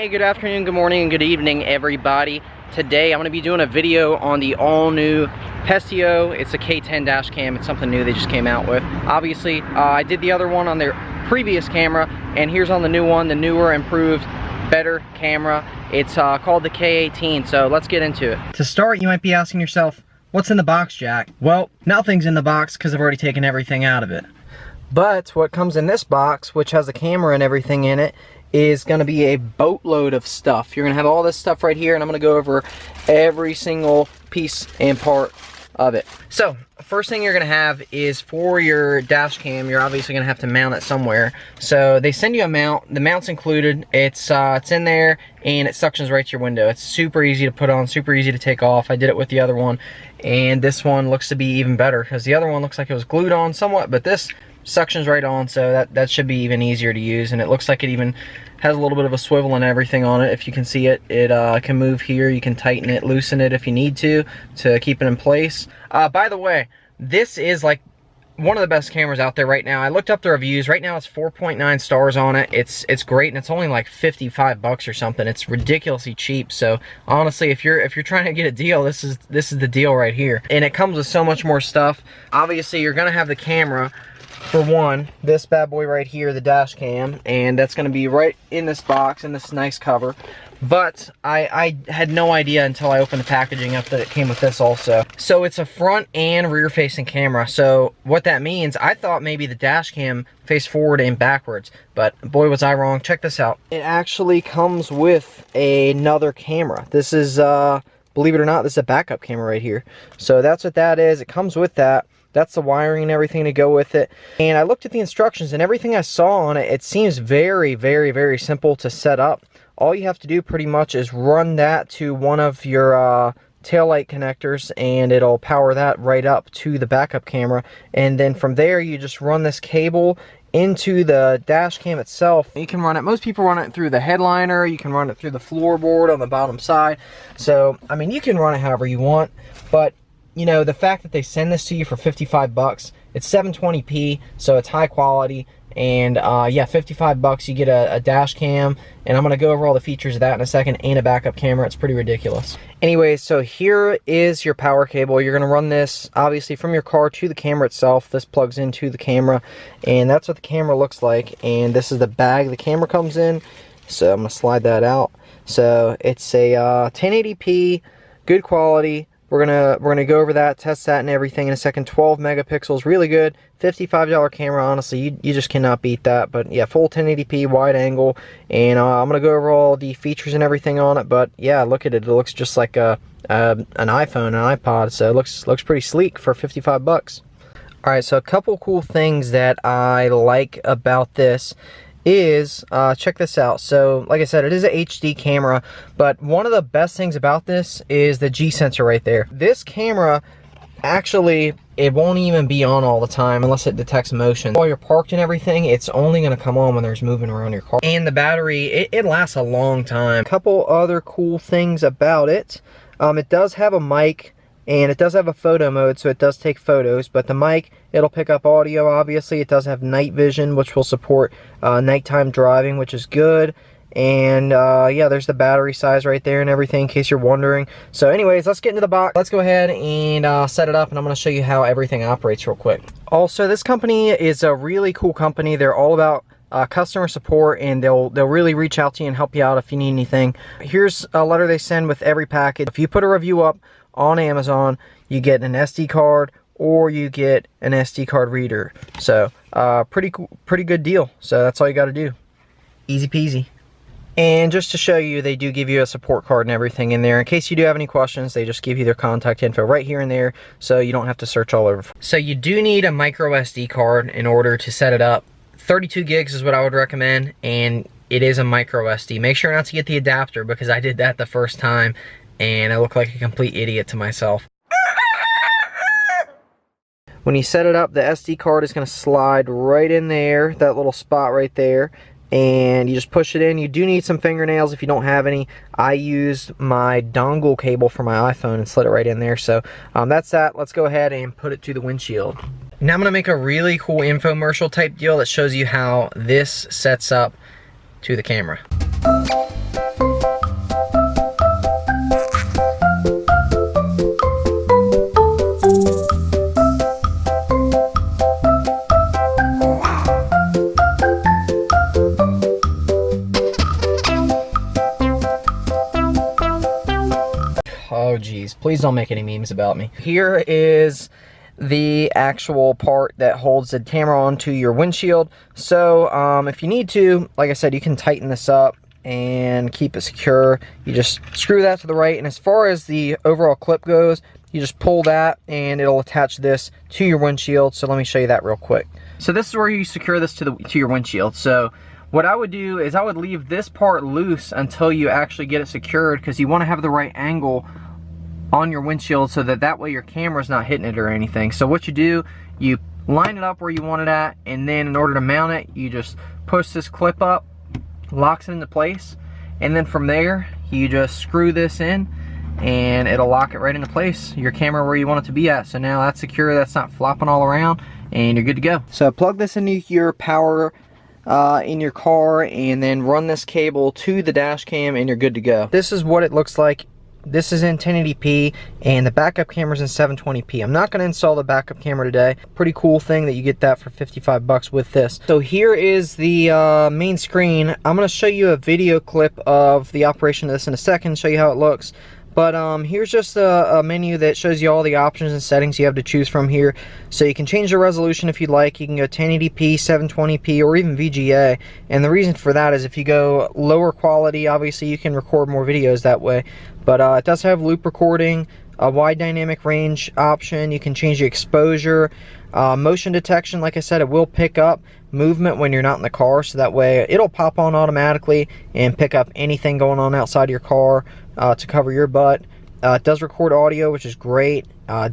Hey, good afternoon, good morning, and good evening, everybody. Today I'm going to be doing a video on the all-new Peztio. It's a K10 dash cam. It's something new they just came out with. Obviously, I did the other one on their previous camera, and here's on the new one, the newer, improved, better camera. It's called the K18, so let's get into it. To start, you might be asking yourself, what's in the box, Jack? Well, nothing's in the box because I've already taken everything out of it. But what comes in this box, which has a camera and everything in it, is going to be a boatload of stuff. You're going to have all this stuff right here, and I'm going to go over every single piece and part of it. So, first thing you're going to have is for your dash cam, you're obviously going to have to mount it somewhere. So, they send you a mount. The mount's included. It's in there, and it suctions right to your window. It's super easy to put on, super easy to take off. I did it with the other one, and this one looks to be even better, because the other one looks like it was glued on somewhat, but this suctions right on, so that should be even easier to use. And it looks like it even has a little bit of a swivel and everything on it. If you can see it, it can move here. You can tighten it, loosen it if you need to keep it in place. By the way, this is like one of the best cameras out there right now. I looked up the reviews. Right now it's 4.9 stars on it. It's great, and it's only like 55 bucks or something. It's ridiculously cheap. So honestly, if you're trying to get a deal, this is the deal right here. And it comes with so much more stuff. Obviously, you're gonna have the camera. For one, this bad boy right here, the dash cam, and that's going to be right in this box, in this nice cover. But I had no idea until I opened the packaging up that it came with this also. So it's a front and rear facing camera. So what that means, I thought maybe the dash cam faced forward and backwards, but boy was I wrong. Check this out. It actually comes with another camera. This is, believe it or not, this is a backup camera right here. So that's what that is. It comes with that. That's the wiring and everything to go with it. And I looked at the instructions, and everything I saw on it, it seems very, very, very simple to set up. All you have to do pretty much is run that to one of your taillight connectors, and it'll power that right up to the backup camera. And then from there, you just run this cable into the dash cam itself. You can run it, most people run it through the headliner, you can run it through the floorboard on the bottom side. So, I mean, you can run it however you want, but you know, the fact that they send this to you for 55 bucks, it's 720p, so it's high quality, and yeah, 55 bucks, you get a dash cam, and I'm gonna go over all the features of that in a second, and a backup camera. It's pretty ridiculous. Anyway, so here is your power cable. You're gonna run this, obviously, from your car to the camera itself. This plugs into the camera, and that's what the camera looks like, and this is the bag the camera comes in, so I'm gonna slide that out. So it's a 1080p, good quality. We're gonna go over that, test that and everything in a second. 12 megapixels, really good. $55 camera, honestly, you just cannot beat that. But yeah, full 1080p, wide angle, and I'm gonna go over all the features and everything on it. But yeah, look at it. It looks just like an iPhone, an iPod. So it looks pretty sleek for 55 bucks. All right, so a couple cool things that I like about this is, check this out. So like I said, it is a HD camera, but one of the best things about this is the G sensor right there. This camera, actually, it won't even be on all the time unless it detects motion. While you're parked and everything, it's only gonna come on when there's movement around your car. And the battery, it lasts a long time. A couple other cool things about it. It does have a mic, and it does have a photo mode, so it does take photos, but the mic, it'll pick up audio, obviously. It does have night vision, which will support nighttime driving, which is good. And yeah, there's the battery size right there and everything, in case you're wondering. So anyways, let's get into the box. Let's go ahead and set it up, and I'm gonna show you how everything operates real quick. Also, this company is a really cool company. They're all about customer support, and they'll really reach out to you and help you out if you need anything. Here's a letter they send with every package. If you put a review up on Amazon, you get an SD card or you get an SD card reader. So pretty cool, pretty good deal. So that's all you got to do. Easy peasy. And just to show you, they do give you a support card and everything in there. In case you do have any questions, they just give you their contact info right here and there, so you don't have to search all over. So you do need a micro SD card in order to set it up. 32 gigs is what I would recommend, and it is a micro SD. Make sure not to get the adapter, because I did that the first time and I look like a complete idiot to myself. When you set it up, the SD card is going to slide right in there, that little spot right there, and you just push it in. You do need some fingernails if you don't have any. I used my dongle cable for my iPhone and slid it right in there. So that's that. Let's go ahead and put it to the windshield. Now I'm going to make a really cool infomercial type deal that shows you how this sets up to the camera. Please don't make any memes about me. Here is the actual part that holds the camera onto your windshield. So if you need to, like I said, you can tighten this up and keep it secure. You just screw that to the right, and as far as the overall clip goes, you just pull that and it'll attach this to your windshield. So let me show you that real quick. So this is where you secure this to your windshield. So what I would do is I would leave this part loose until you actually get it secured, because you want to have the right angle on your windshield so that way your camera's not hitting it or anything. So what you do, you line it up where you want it at, and then in order to mount it, you just push this clip up, locks it into place, and then from there you just screw this in and it'll lock it right into place, your camera where you want it to be at. So now that's secure, that's not flopping all around, and you're good to go. So plug this into your power in your car and then run this cable to the dash cam and you're good to go. This is what it looks like. This is in 1080p and the backup camera's in 720p. I'm not going to install the backup camera today. Pretty cool thing that you get that for 55 bucks with this. So here is the main screen. I'm going to show you a video clip of the operation of this in a second, show you how it looks. But here's just a menu that shows you all the options and settings you have to choose from here. So you can change the resolution if you'd like. You can go 1080p, 720p, or even VGA. And the reason for that is if you go lower quality, obviously you can record more videos that way. But it does have loop recording, a wide dynamic range option. You can change the exposure, motion detection. Like I said, it will pick up movement when you're not in the car, so that way it'll pop on automatically and pick up anything going on outside your car to cover your butt. It does record audio, which is great.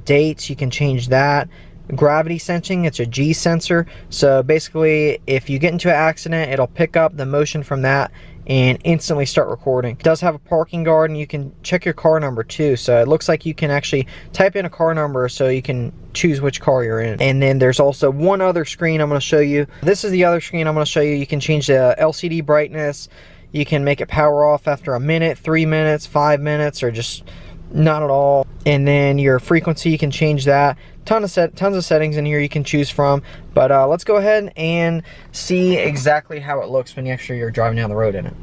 Dates, you can change that. Gravity sensing, it's a G sensor, so basically if you get into an accident, it'll pick up the motion from that and instantly start recording. It does have a parking guard, and you can check your car number too, so it looks like you can actually type in a car number so you can choose which car you're in. And then there's also one other screen I'm going to show you. This is the other screen I'm going to show you. You can change the LCD brightness, you can make it power off after a minute, 3 minutes, 5 minutes, or just not at all. And then your frequency, you can change that. Tons of settings in here you can choose from. But let's go ahead and see exactly how it looks when you're driving down the road in it.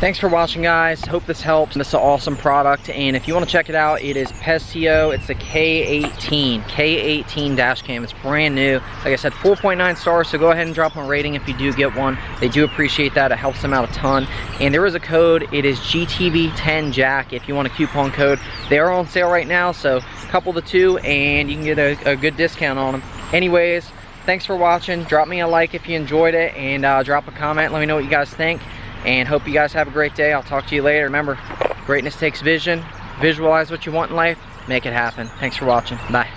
Thanks for watching, guys. Hope this helps. This is an awesome product, and if you want to check it out, it is Peztio. It's the K18 dash cam. It's brand new. Like I said, 4.9 stars, so go ahead and drop them a rating if you do get one. They do appreciate that. It helps them out a ton. And there is a code. It is GTV10JACK if you want a coupon code. They are on sale right now, so couple the two and you can get a good discount on them. Anyways, thanks for watching. Drop me a like if you enjoyed it, and drop a comment. Let me know what you guys think. And hope you guys have a great day. I'll talk to you later. Remember, greatness takes vision. Visualize what you want in life. Make it happen. Thanks for watching. Bye.